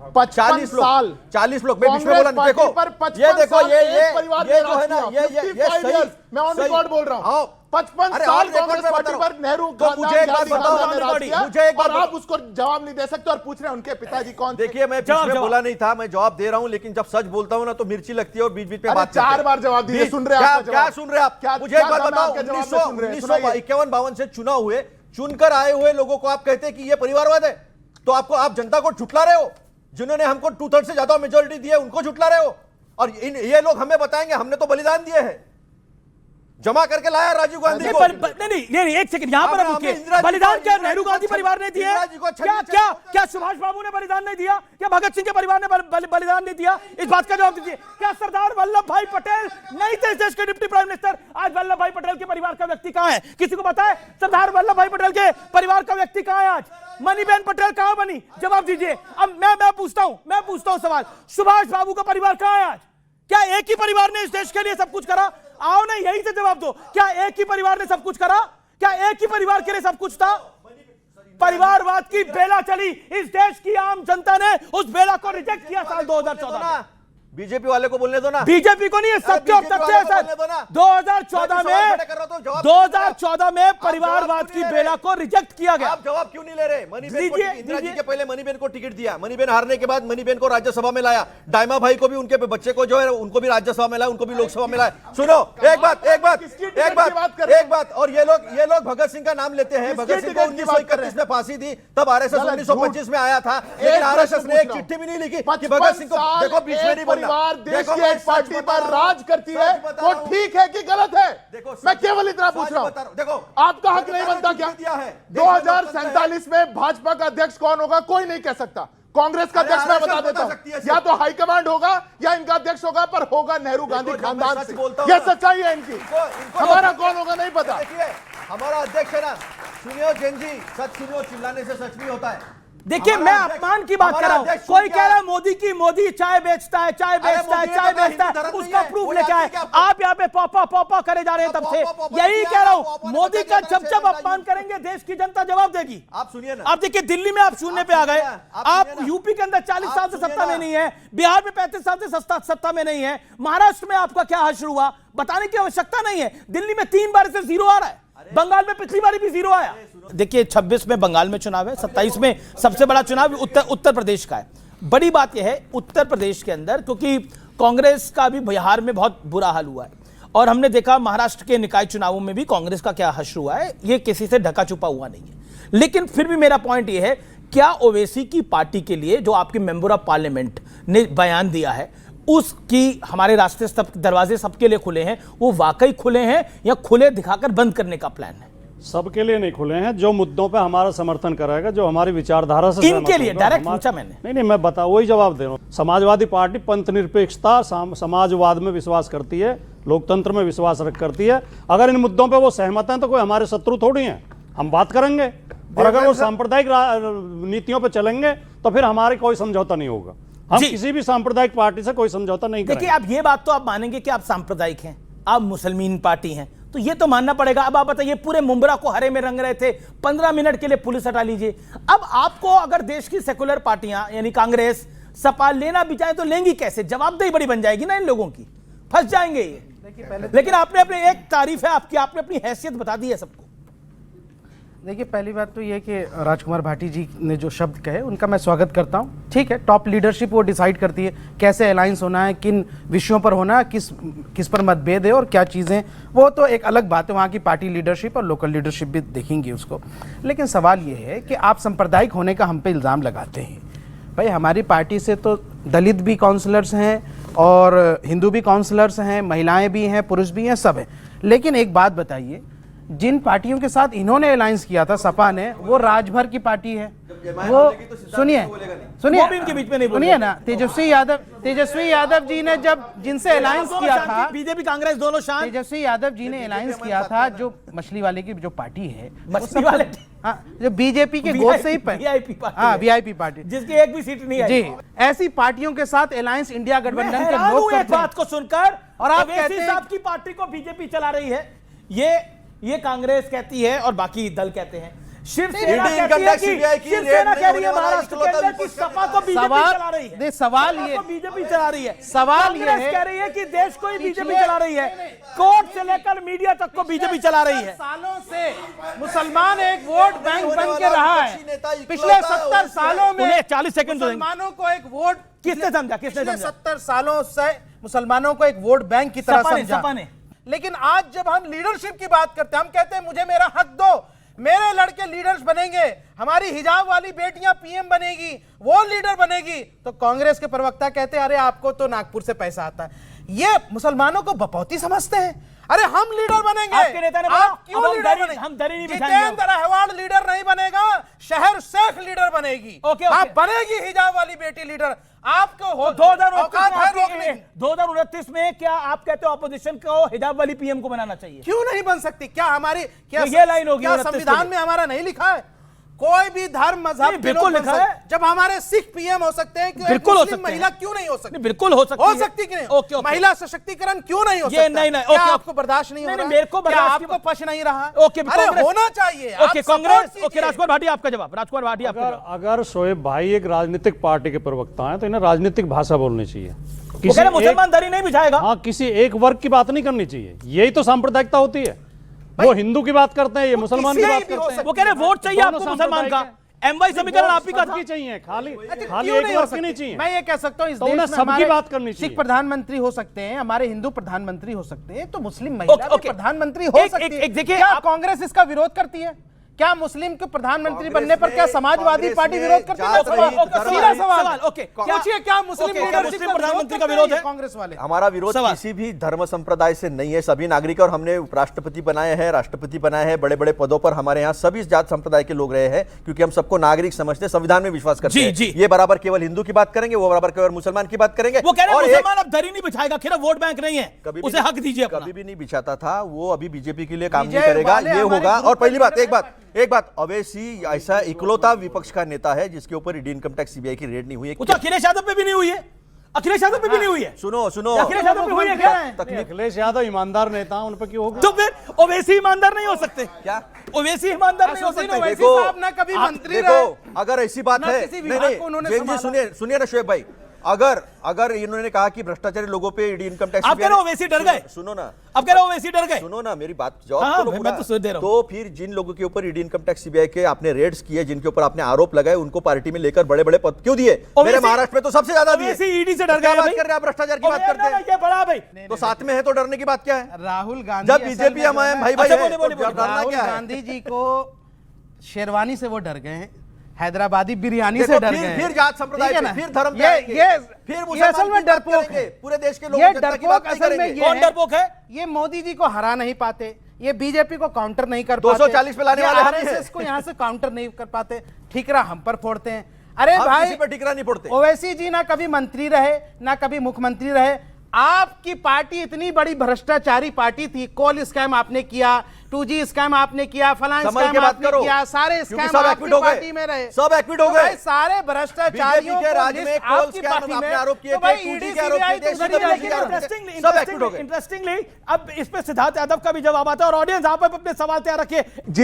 40 साल 40 लोग मैं बीच में बोला देखो, ये देखो ये जो है ना ये सही, मैं ऑन रिकॉर्ड बोल रहा हूं। 55 साल कांग्रेस पार्टी पर नेहरू मुझे एक बात बताओ, और आप उसको जवाब नहीं दे सकते और पूछ रहे हैं उनके पिताजी कौन थे। देखिए मैं बीच में बोला नहीं था, मैं जवाब दे रहा हूं, लेकिन जब सच बोलता हूं ना तो मिर्ची लगती है और बीच बीच में बात 4 बार जवाब दीजिए। सुन रहे हैं क्या सुन रहे हैं आप? मुझे एक बात बताओ, 1951-52 से चुनाव हुए, चुनकर आए हुए लोगों को आप कहते हैं कि ये परिवारवाद है, तो आप जनता को झुठला रहे हो। जिन्होंने हमको 2/3 से ज्यादा मेजोरिटी दी है उनको झुठला रहे हो, और ये लोग हमें बताएंगे हमने तो बलिदान दिए हैं, जमा करके लाया राजीव गांधी को। नहीं, एक सेकंड यहां पर रुकिए। बलिदान क्या नेहरू गांधी परिवार ने दिया? क्या सुभाष बाबू ने बलिदान नहीं दिया? क्या भगत सिंह के परिवार ने बलिदान नहीं दिया? इस बात का जवाब दीजिए। क्या सरदार वल्लभ भाई पटेल नहीं थे इस देश के डिप्टी प्राइम मिनिस्टर? आज वल्लभ भाई पटेल के परिवार का व्यक्ति कहां है? किसी को पता है सरदार वल्लभ भाई पटेल के परिवार का व्यक्ति कहां है आज? मणिबेन पटेल कहां बनी? जवाब दीजिए। अब मैं पूछता हूं सवाल, सुभाष बाबू का परिवार कहां है आज? क्या एक ही परिवार ने इस देश के लिए सब कुछ करा? आओ ना, यही से जवाब दो। क्या एक ही परिवार ने सब कुछ करा? क्या एक ही परिवार के लिए सब कुछ था? परिवारवाद की बेला चली, इस देश की आम जनता ने उस बेला को रिजेक्ट किया साल 2014 में। बीजेपी वाले को बोलने दो ना। बीजेपी को नहीं, सत्य और सत्य है सर। 2014 में परिवारवाद की बेला को रिजेक्ट किया गया। आप जवाब क्यों नहीं ले रहे? इंदिरा जी के पहले मणिबेन को टिकट दिया, मणिबेन हारने के बाद मणिबेन को राज्यसभा में लाया, डायमा भाई को भी, उनके बच्चे को जो है उनको भी राज्यसभा में लाया, उनको भी लोकसभा में लाया। सुनो एक बात, और ये लोग भगत सिंह का नाम लेते हैं। भगत सिंह को 1931 में फांसी दी, तब आरएसएस 1925 में आया था, लेकिन आरएसएस ने एक चिट्ठी भी नहीं लिखी कि भगत सिंह को देखो बीच में नहीं बोलना। परिवार देश की एक पार्टी पर राज करती है, वो ठीक है कि गलत है? मैं केवल इतना पूछ रहा हूं। देखो आपका हक नहीं बनता क्या? 2047 में भाजपा का अध्यक्ष कौन होगा कोई नहीं कह सकता। कांग्रेस का अध्यक्ष मैं बता देता हूं, या तो हाईकमांड होगा या इनका अध्यक्ष होगा, पर होगा नेहरू गांधी खानदान से। यह सच्चाई है इनकी। हमारा कौन होगा नहीं पता। हमारा अध्यक्ष है ना, सुनियो जैन जी, सच सुनियो, चिल्लाने से सच नहीं होता है। देखिए मैं अपमान की बात कर रहा हूं। कोई कह रहा है मोदी चाय बेचता है, उसका प्रूफ लेके आए। आप यहाँ पे पॉपा करे जा रहे हैं तब से। यही कह रहा हूं, मोदी का जब अपमान करेंगे देश की जनता जवाब देगी। आप सुनिए ना, आप देखिए दिल्ली में आप शून्य पे आ गए, आप यूपी के अंदर 40 साल से सत्ता में नहीं है, बिहार में 35 साल से सत्ता में नहीं है, महाराष्ट्र में आपका क्या हश्र हुआ बताने की आवश्यकता नहीं है। दिल्ली में 3 बार से 0 आ रहा है, बंगाल में पिछली बार भी 0 आया। देखिए 26 में बंगाल में चुनाव है, 27 में सबसे बड़ा चुनाव उत्तर प्रदेश का है। बड़ी बात यह है उत्तर प्रदेश के अंदर, क्योंकि कांग्रेस का भी बिहार में बहुत बुरा हाल हुआ है, और हमने देखा महाराष्ट्र के निकाय चुनावों में भी कांग्रेस का क्या हश्र हुआ है, ये किसी से ढका छुपा हुआ नहीं है। लेकिन फिर भी मेरा पॉइंट यह है, क्या ओवैसी की पार्टी के लिए जो आपके मेंबर ऑफ पार्लियामेंट ने बयान दिया है, उसकी हमारे रास्ते दरवाजे सबके लिए खुले हैं, वो वाकई खुले हैं या खुले दिखाकर बंद करने का प्लान है? सबके लिए नहीं खुले हैं। जो मुद्दों पे हमारा समर्थन कराएगा, जो हमारी विचारधारा से इनके लिए डायरेक्ट पूछा मैंने। नहीं मैं बता वही जवाब दे रहा हूँ। समाजवादी पार्टी पंथ निरपेक्षता, समाजवाद में विश्वास करती है, लोकतंत्र में विश्वास करती है। अगर इन मुद्दों पे वो सहमत हैं तो कोई हमारे शत्रु थोड़ी हैं, हम बात करेंगे। और अगर वो सांप्रदायिक नीतियों पर चलेंगे तो फिर हमारे कोई समझौता नहीं होगा। हम किसी भी सांप्रदायिक पार्टी से कोई समझौता नहीं करेंगे। देखिए आप ये बात तो आप मानेंगे कि आप सांप्रदायिक हैं, आप मुसलमान पार्टी हैं, तो ये तो मानना पड़ेगा। अब आप बताइए, पूरे मुंब्रा को हरे में रंग रहे थे, 15 मिनट के लिए पुलिस हटा लीजिए। अब आपको अगर देश की सेकुलर पार्टियां यानी कांग्रेस सपा लेना भी चाहे तो लेंगी कैसे? जवाबदेही बड़ी बन जाएगी ना इन लोगों की, फंस जाएंगे ये। लेकिन आपने अपने एक तारीफ है आपकी, आपने अपनी हैसियत बता दी है सबको। देखिए पहली बात तो ये कि राजकुमार भाटी जी ने जो शब्द कहे उनका मैं स्वागत करता हूँ। ठीक है, टॉप लीडरशिप वो डिसाइड करती है कैसे अलायंस होना है, किन विषयों पर होना है, किस पर मतभेद है और क्या चीज़ें, वो तो एक अलग बात है, वहाँ की पार्टी लीडरशिप और लोकल लीडरशिप भी देखेंगी उसको। लेकिन सवाल ये है कि आप सांप्रदायिक होने का हम पे इल्ज़ाम लगाते हैं। भाई हमारी पार्टी से तो दलित भी काउंसलर्स हैं और हिंदू भी काउंसलर्स हैं, महिलाएँ भी हैं, पुरुष भी हैं, सब हैं। लेकिन एक बात बताइए, जिन पार्टियों के साथ इन्होंने अलायंस किया था सपा ने, वो राजभर की पार्टी है। वो सुनिए ना, तेजस्वी यादव जी ने जब जिनसे अलायंस किया था, बीजेपी कांग्रेस दोनों शांत, तेजस्वी यादव जी ने अलायंस किया था, जो मछली वाले की जो पार्टी है, मछली वाले, हाँ, जो बीजेपी के गोद से ही वीआईपी पार्टी, जिसकी एक भी सीट नहीं आई जी, ऐसी पार्टियों के साथ अलायंस इंडिया गठबंधन के लोग करते हैं। बात को सुनकर, और आप कहते हैं आपकी पार्टी को बीजेपी चला रही है, ये कांग्रेस कहती है और बाकी दल कहते हैं। शिवसेना ईडी, कहती इनकम है टैक्स, कि सीबीआई की शिवसेना रेड कह नहीं रही है होने वाला महाराष्ट्र के इकलौता अंदर कि विपक्ष सपा को बीजेपी सवाल- चला रही है, नहीं, सवाल सपा ये- को बीजेपी चला रही है, सवाल ये कांग्रेस है- कह रही है कि देश को ही बीजेपी चला रही है, कोर्ट से लेकर मीडिया तक को बीजेपी चला रही है। सालों से मुसलमान एक वोट बैंक बन के रहा है। विपक्षी नेता इकलौता पिछले है 70 सालों में उन्हें 40 सेकंड दो देंगे। मुसलमानों को एक वोट किसने समझा? किसने पिछले समझा? 70 सालों से मुसलमानों को एक वोट बैंक की तरह सपा ने, समझा। सपा ने। लेकिन आज जब हम लीडरशिप की बात करते हैं, हम कहते हैं मुझे मेरा हक दो, मेरे लड़के लीडर्स बनेंगे, हमारी हिजाब वाली बेटियां पीएम बनेगी, वो लीडर बनेगी, तो कांग्रेस के प्रवक्ता कहते हैं अरे आपको तो नागपुर से पैसा आता है। ये मुसलमानों को बपौती समझते हैं। अरे हम लीडर बनेंगे, आपके नेता ने बोला, आप क्यों अब हम लीडर दरी- बनेंगे? हम दरी नहीं बिछाएंगे। जितेंद्र अहवाल लीडर नहीं बनेगा, शहर शेख लीडर बनेगी। Okay, okay. आप बनेगी हिजाब वाली बेटी लीडर। आपको हो 2029 में क्या आप कहते हो ऑपोजिशन को हिजाब वाली पीएम को बनाना चाहिए? क्यों नहीं बन सकती? क्या हमारी क्या तो ये लाइन होगी क्या 29 संविधान के में हमारा नहीं लिखा है कोई भी धर्म मजहब नहीं, बिल्कुल लिखा है। जब हमारे सिख पीएम हो सकते हैं, क्यों एक बिल्कुल हो मुस्लिम सकते हैं। महिला क्यों नहीं हो सकती? नहीं, बिल्कुल हो सकती हो है। सकती कि नहीं? Okay, okay. महिला सशक्तिकरण क्यों नहीं हो ये सकता? नहीं, नहीं, क्या ओके, आपको बर्दाश्त नहीं हो नहीं, रहा? नहीं, मेरे को क्या बर्दाश्त की आपको पच नहीं रहा? ओके, अरे कांग्रेस- होना चाहिए। ओके, आप कांग्रेस। support ओके, कीजिए। राजकुमार भाटी आपका जवाब। राजकुमार भाटी आपका अगर जवाब। अगर शोएब भाई एक राजनीतिक पार्टी के प्रवक्ता हैं तो इन्हें राजनीतिक भाषा बोलनी चाहिए। वो कह रहे मुसलमान दरी नहीं बिछाएगा। हाँ, किसी एक वर्ग की बात नहीं करनी चाहिए। यही तो सांप्रदायिकता होती है। वो हिंदू की बात करते हैं, ये मुसलमान की किसी बात भी हो करते हैं। वो कह रहे वोट चाहिए दोनों आपको मुसलमान का। सांप्रदायिक एमवाई समीकरण आप ही का था। सबकी चाहिए, खाली अच्छा, खाली क्यों एक नहीं हो वर्ग की सकती? नहीं चाहिए। मैं ये कह सकता हूँ इस तो देश उन्हें में सबकी हमारे बात करनी सिख चाहिए। प्रधानमंत्री हो सकते हैं, हमारे हिंदू प्रधानमंत्री हो सकते हैं, तो मुस्लिम महिला ओके, भी ओके। प्रधानमंत्री हो एक- सकती एक- है। एक देखिए, क्या आप- कांग्रेस इसका विरोध करती है? क्या मुस्लिम के प्रधानमंत्री बनने पर क्या समाजवादी कांग्रेस पार्टी में विरोध करती है? जात सवाल- रहित, ओके, धर्म सीधा रहित सवाल। सवाल, ओके। पूछिए क्या मुस्लिम ओके, क्या लीडरशिप मुस्लिम का प्रधानमंत्री का करते विरोध हैं है? कांग्रेस वाले? हमारा विरोध सवाल। किसी भी धर्म संप्रदाय से नहीं है। सभी नागरिक, और हमने उपराष्ट्रपति बनाए हैं, राष्ट्रपति बनाए हैं, बड़े बड़े पदों पर हमारे यहाँ सभी जात संप्रदाय के लोग रहे हैं, क्योंकि हम सबको नागरिक समझते हैं, संविधान में विश्वास करते जी, हैं। जी। ये बराबर केवल हिंदू की बात करेंगे, वो बराबर केवल मुसलमान की बात करेंगे। वो कह रहे और एक- मुसलमान अब दरी नहीं बिछाएगा, खेरा वोट बैंक नहीं है, कभी भी उसे नहीं- हक दीजिए अपना। कभी भी नहीं बिछाता था वो, अभी बीजेपी के लिए काम नहीं विजय करेगा, वाले ये हमारे होगा। ग्रुप और पहली में बात, लीडर एक बात, अवैसी ऐसा इकलौता विपक्ष का नेता है जिसके ऊपर ईडी इनकम टैक्स सीबीआई की रेड नहीं हुई है। वो तो अखिलेश यादव पे भी नहीं हुई है, अखिलेश यादव पे भी नहीं हुई है। सुनो सुनो, अखिलेश यादव पे हुई है क्या? अखिलेश यादव ईमानदार नेता हैं, उन पर क्यों होगा? तो फिर ओवैसी ईमानदार नहीं हो सकते क्या? ओवैसी ईमानदार नहीं हो असुद्दीन सकते। ओवैसी देखो, साहब ना कभी आप मंत्री देखो, रहे, अगर ऐसी बात ना है, किसी नहीं विभाग को उन्होंने जैन जी संभाला। सुनिए सुनिए ना शोएब भाई, अगर इन्होंने कहा कि भ्रष्टाचारी लोगों पे ईडी इनकम टैक्स, आप कह रहे हो ओवैसी डर गए? सुनो ना, अब कह रहे हो ओवैसी डर गए? सुनो ना मेरी बात, जवाब हाँ, तो लो मैं पूरा। तो सुन दे रहा हूं। तो फिर जिन लोगों के ऊपर ईडी इनकम टैक्स सीबीआई के आपने रेड्स किए, जिनके ऊपर आपने आरोप लगाए, उनको पार्टी में लेकर बड़े बड़े पद क्यों दिए? मेरे ओवैसी- महाराष्ट्र में तो सबसे ज्यादा दिए। ओवैसी ईडी से डर क्या गए बात भाई? कर रहे हैं आप? भ्रष्टाचार की बात करते हैं ये बड़ा भाई। तो साथ में है तो डरने की बात क्या है? राहुल गांधी जब असल बीजेपी में हम जो है- भाई भाई अच्छा, है, बोले, तो डरना राहुल क्या है? गांधी जी को शेरवानी से वो डर गए हैं, हैदराबादी बिरयानी देखो, से डर फिर- गए हैं। फिर जात संप्रदाय ठीक है पे, ना? फिर धर्म पे ये आएंगे, ये फिर ये मुसलमान असल में की बात डरपोक करेंगे, है। पूरे देश के ये लोगों जनता की डरपोक बात नहीं असल में करेंगे। ये कौन डरपोक है? ये मोदी जी को हरा नहीं पाते, ये बीजेपी को काउंटर नहीं कर पाते, 240 पे लाने ये वाले हम ही आरएसएस हैं। को यहाँ से काउंटर नहीं कर पाते, ठीकरा हम पर फोड़ते हैं। अरे हम भाई किसी पे ठिकरा नहीं फोड़ते। ओवैसी जी ना कभी मंत्री रहे ना कभी मुख्यमंत्री रहे। आपकी पार्टी इतनी बड़ी भ्रष्टाचारी पार्टी थी, कोल स्कैम आपने किया, 2G स्कैम आपने किया, फलां संभल स्कैम के बात आपने करो, किया, सारे क्योंकि स्कैम सब आपकी एक्विट हो गए, पार्टी में रहे, सब एक्विट हो तो गए। भाई सारे भ्रष्टाचारियों बीजेपी के को राज लिस्ट में कोल आपकी स्कैम पार्टी आपने में, आरोप किए तो थे, भाई 2G ईडी के आरोप किए सीबीआई थे, तो उधर ही लेकिन रहेगी ना। सब एक्विट हो गए। इंटरेस्टिंगली अब इस पे सिद्धार्थ यादव का भी जवाब आता है और ऑडियंस आप अपने सवाल तैयार रखिए।